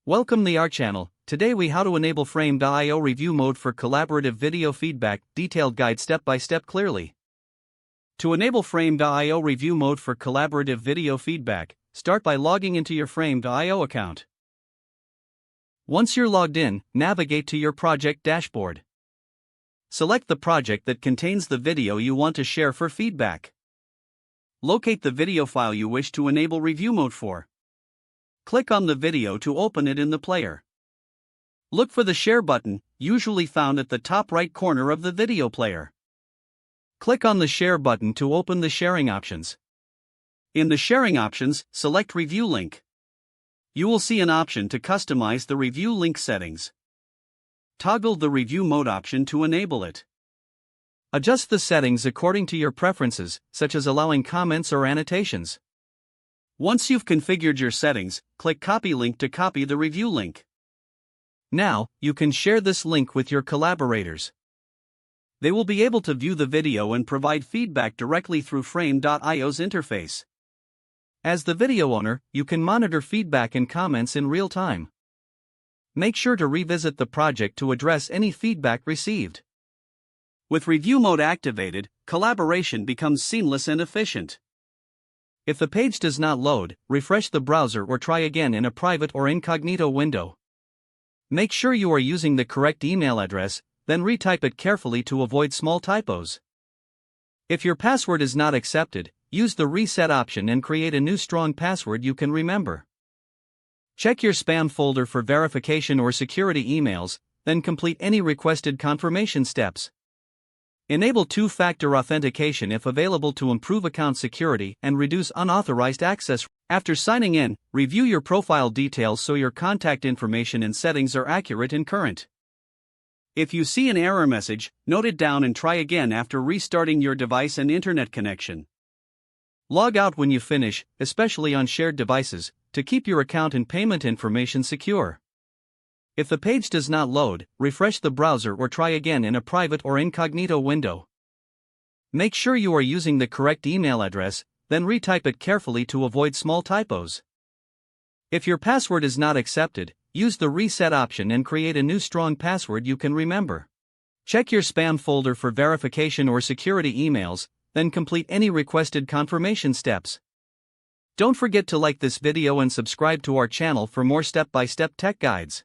Welcome to our channel. Today we how to enable Frame.io review mode for collaborative video feedback, detailed guide step by step clearly. To enable Frame.io review mode for collaborative video feedback, start by logging into your Frame.io account. Once you're logged in, navigate to your project dashboard. Select the project that contains the video you want to share for feedback. Locate the video file you wish to enable review mode for. Click on the video to open it in the player. Look for the Share button, usually found at the top right corner of the video player. Click on the Share button to open the sharing options. In the sharing options, select Review Link. You will see an option to customize the review link settings. Toggle the review mode option to enable it. Adjust the settings according to your preferences, such as allowing comments or annotations. Once you've configured your settings, click Copy Link to copy the review link. Now, you can share this link with your collaborators. They will be able to view the video and provide feedback directly through Frame.io's interface. As the video owner, you can monitor feedback and comments in real time. Make sure to revisit the project to address any feedback received. With review mode activated, collaboration becomes seamless and efficient. If the page does not load, refresh the browser or try again in a private or incognito window. Make sure you are using the correct email address, then retype it carefully to avoid small typos. If your password is not accepted, use the reset option and create a new strong password you can remember. Check your spam folder for verification or security emails, then complete any requested confirmation steps. Enable two-factor authentication if available to improve account security and reduce unauthorized access. After signing in, review your profile details so your contact information and settings are accurate and current. If you see an error message, note it down and try again after restarting your device and internet connection. Log out when you finish, especially on shared devices, to keep your account and payment information secure. If the page does not load, refresh the browser or try again in a private or incognito window. Make sure you are using the correct email address, then retype it carefully to avoid small typos. If your password is not accepted, use the reset option and create a new strong password you can remember. Check your spam folder for verification or security emails, then complete any requested confirmation steps. Don't forget to like this video and subscribe to our channel for more step-by-step tech guides.